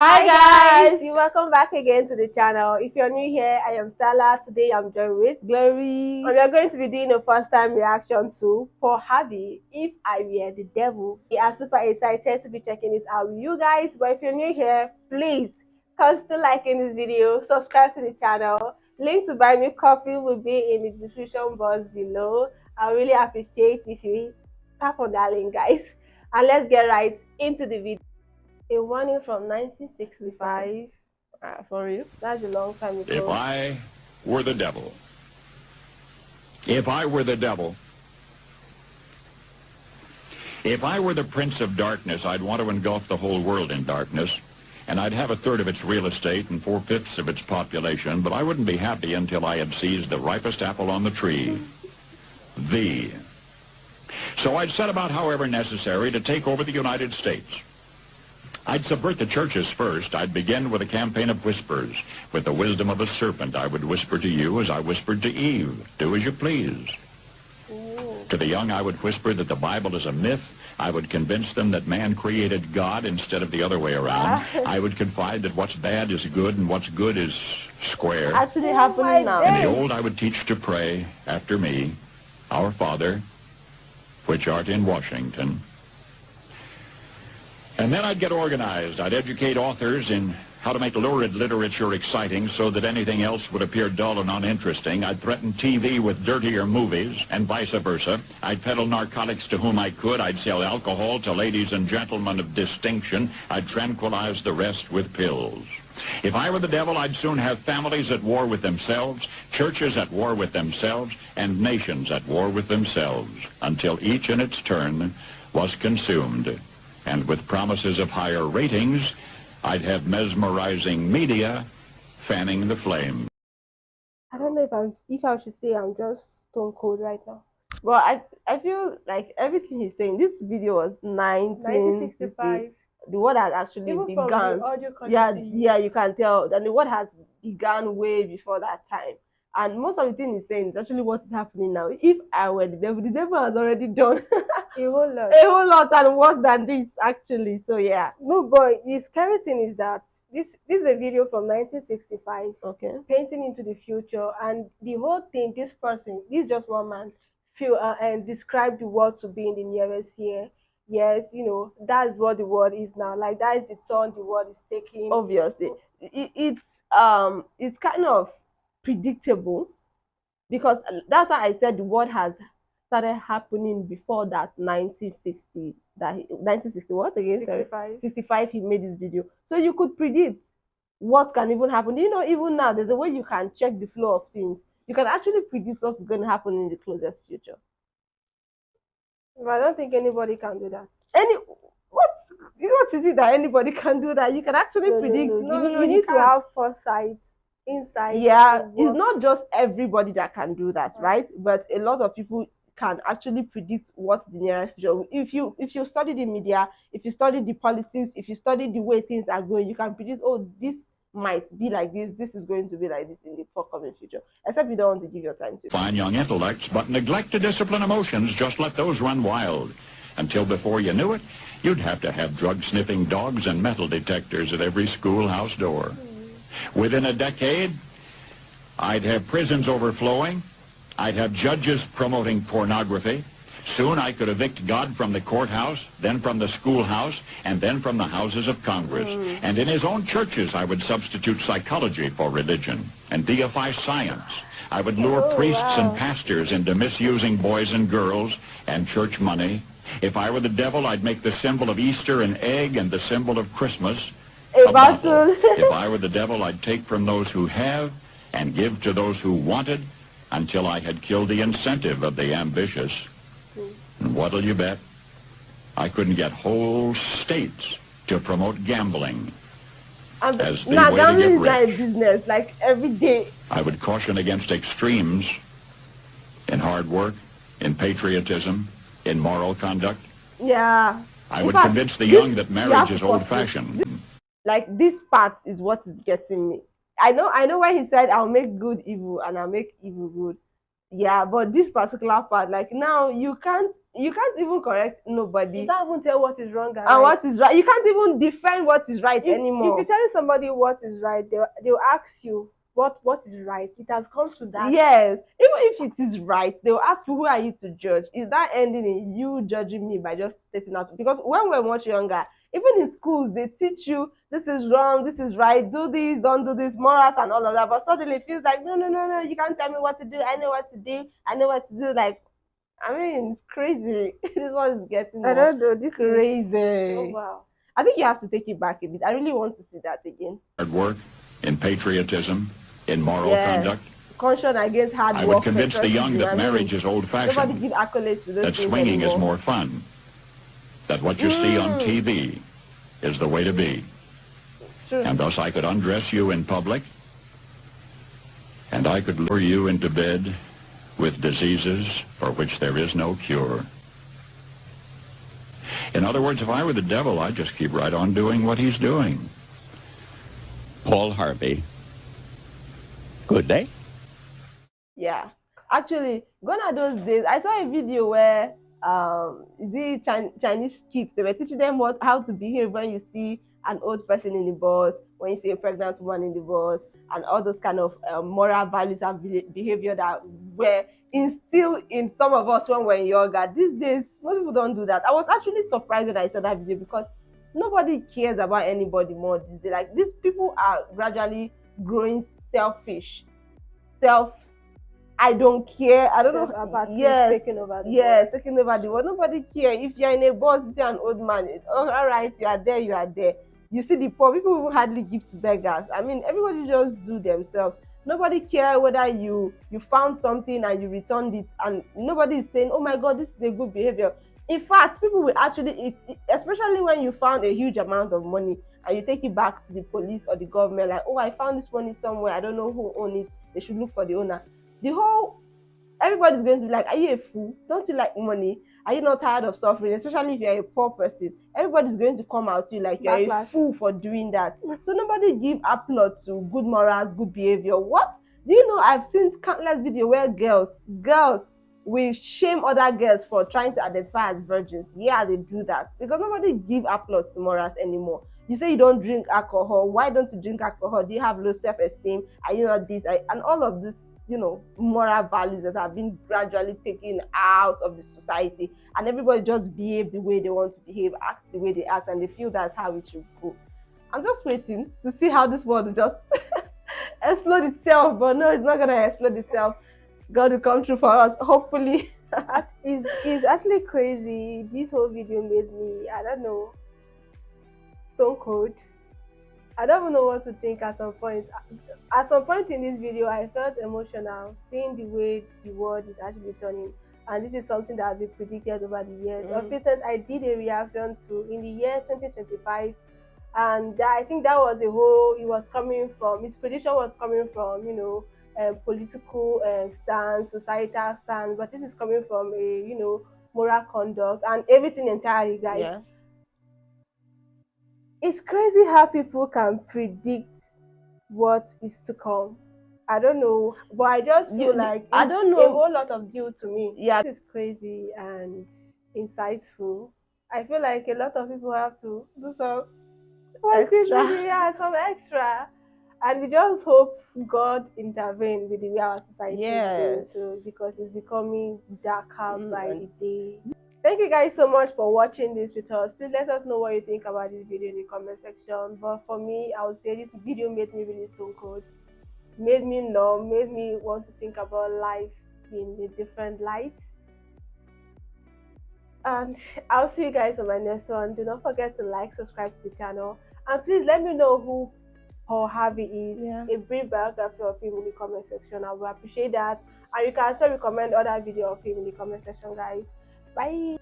Hi guys, welcome back again to the channel. If you're new here, I am Stella. Today I'm joined with Glory. and we are going to be doing a first time reaction to for Harvey, If I Were the Devil. We are super excited to be checking this out with you guys. But if you're new here, please consider liking this video, subscribe to the channel. Link to buy me coffee will be in the description box below. I really appreciate if you tap on that link, guys. And let's get right into the video. A warning from 1965. For real? That's a long time ago. If I were the devil, if I were the devil, if I were the prince of darkness, I'd want to engulf the whole world in darkness, and I'd have a third of its real estate and 4/5 of its population, but I wouldn't be happy until I had seized the ripest apple on the tree, thee. So I'd set about, however necessary, to take over the United States. I'd subvert the churches first. I'd begin with a campaign of whispers. With the wisdom of a serpent, I would whisper to you as I whispered to Eve, do as you please. Ooh. To the young, I would whisper that the Bible is a myth. I would convince them that man created God instead of the other way around. I would confide that what's bad is good and what's good is square. Actually happening now. And the old I would teach to pray after me, Our Father, which art in Washington. And then I'd get organized. I'd educate authors in how to make lurid literature exciting so that anything else would appear dull and uninteresting. I'd threaten TV with dirtier movies and vice versa. I'd peddle narcotics to whom I could. I'd sell alcohol to ladies and gentlemen of distinction. I'd tranquilize the rest with pills. If I were the devil, I'd soon have families at war with themselves, churches at war with themselves, and nations at war with themselves, until each in its turn was consumed. And with promises of higher ratings, I'd have mesmerizing media fanning the flame. I don't know if I should say I'm just stone cold right now. Well, I feel like everything he's saying. This video was 1965. The word has actually Even begun. from the audio quality. Yeah, you can tell. And the word has begun way before that time. And most of the thing he's saying is actually what is happening now. If I were the devil has already done A whole lot. a whole lot and worse than this, actually. So yeah. No, but the scary thing is that this is a video from 1965. Okay. Painting into the future, and the whole thing. This person, this is just one man, feel and describe the world to be in the nearest year. Yes, that's what the world is now. Like that is the turn the world is taking. Obviously, it's kind of predictable because that's why I said the world has started happening before that 1960 1960 what again 65. 65 he made this video, so you could predict what can even happen. Even now there's a way you can check the flow of things. You can actually predict what's going to happen in the closest future. But I don't think anybody can do that. What is it that anybody can do that? You can actually predict. No, you need to have foresight, insight. Yeah, it's not just everybody that can do that, right? But a lot of people can actually predict what the nearest future. If you study the media, if you study the politics, if you study the way things are going, you can predict, oh, this might be like this is going to be like this in the forthcoming future. Except you don't want to give your time to Fine young intellects, but neglect to discipline emotions, just let those run wild. Until before you knew it, you'd have to have drug-sniffing dogs and metal detectors at every schoolhouse door. Within a decade, I'd have prisons overflowing. I'd have judges promoting pornography. Soon I could evict God from the courthouse, then from the schoolhouse, and then from the houses of Congress. And in his own churches, I would substitute psychology for religion and deify science. I would lure priests and pastors into misusing boys and girls and church money. If I were the devil, I'd make the symbol of Easter an egg and the symbol of Christmas a bottle. If I were the devil, I'd take from those who have and give to those who wanted until I had killed the incentive of the ambitious. And what'll you bet? I couldn't get whole states to promote gambling. As the now way to gambling get is like rich. business, like every day. I would caution against extremes in hard work, in patriotism, in moral conduct. Yeah. I would convince the young that marriage is old-fashioned. Like this part is what is getting me. I know why he said I'll make good evil and I'll make evil good. Yeah, but this particular part, like now you can't you can't even correct You nobody. can't even tell what is wrong and And right. what is right, you can't even defend what is right If anymore. you tell somebody what is right, they'll ask you what is right. It has come to that. Yes, even if it is right, they'll ask you, who are you to judge? Is that ending in you judging me by just stating out? Because when we're much younger, even in schools, they teach you this is wrong, this is right, do this, don't do this, morals and all of that. But suddenly it feels like, no, no, no, no, you can't tell me what to do. I know what to do. I know what to do. Like, I mean, it's crazy. This one is getting I more don't know. This crazy. is oh wow. I think you have to take it back a bit. I really want to see that again. Hard work, in patriotism, in moral Yes. conduct. Caution against hard I work. would convince the young patriotism. that I mean, marriage is nobody old-fashioned, give accolades to those that things swinging is anymore. more fun, that what you see on TV is the way to be. True. And thus I could undress you in public, and I could lure you into bed with diseases for which there is no cure. In other words, if I were the devil, I'd just keep right on doing what he's doing. Paul Harvey. Good day. Yeah. Actually, gone are those days. I saw a video where Chinese kids, they were teaching them how to behave when you see an old person in the bus, when you see a pregnant woman in the bus, and all those kind of moral values and behavior that were instilled in some of us when we were younger. These days, most people don't do that. I was actually surprised when I saw that video because nobody cares about anybody more these days. Like, these people are gradually growing selfish, I don't care. I don't know. Yes, taking over the yes, taking over the world. Nobody care. If you're in a bus, you see an old man. Oh, all right, you are there. You are there. You see the poor people who hardly give to beggars. I mean, everybody just do themselves. Nobody care whether you found something and you returned it, and nobody is saying, "Oh my God, this is a good behavior." In fact, people will actually, especially when you found a huge amount of money and you take it back to the police or the government, like, "Oh, I found this money somewhere. I don't know who owned it. They should look for the owner." The whole Everybody's going to be like, are you a fool? Don't you like money? Are you not tired of suffering? Especially if you're a poor person, everybody's going to come out to you like you're a fool for doing that. So nobody give applaud to good morals, good behavior. What? Do you know, I've seen countless videos where girls will shame other girls for trying to identify as virgins. Yeah, they do that because nobody give applaud to morals anymore. You say you don't drink alcohol. Why don't you drink alcohol? Do you have low self-esteem? Are you not this? And all of this, moral values that have been gradually taken out of the society, and everybody just behave the way they want to behave, act the way they act, and they feel that's how it should go. I'm just waiting to see how this world will just explode itself, but no, it's not gonna explode itself. God will come through for us, hopefully. It's actually crazy. This whole video made me, I don't know, stone cold. I don't even know what to think at some point. At some point in this video, I felt emotional seeing the way the world is actually turning. And this is something that has been predicted over the years. Of recent, I did a reaction to in the year 2025. And I think that was his prediction was coming from, political stance, societal stance. But this is coming from moral conduct and everything entirely, guys. Yeah. It's crazy how people can predict what is to come. I don't know, but I just feel like it's I don't know. a whole lot of deal to me. Yeah, it's crazy and insightful. I feel like a lot of people have to do some watch this video, yeah, some extra, and we just hope God intervene with the way our society is going through, because it's becoming darker by the day. Thank you guys so much for watching this with us. Please let us know what you think about this video in the comment section. But for me, I would say this video made me really stone cold. Made me numb, made me want to think about life in a different light. And I'll see you guys on my next one. Do not forget to like, subscribe to the channel. And please let me know who Paul Harvey is. A brief biography of him in the comment section. I will appreciate that. And you can also recommend other videos of him in the comment section, guys. Bye.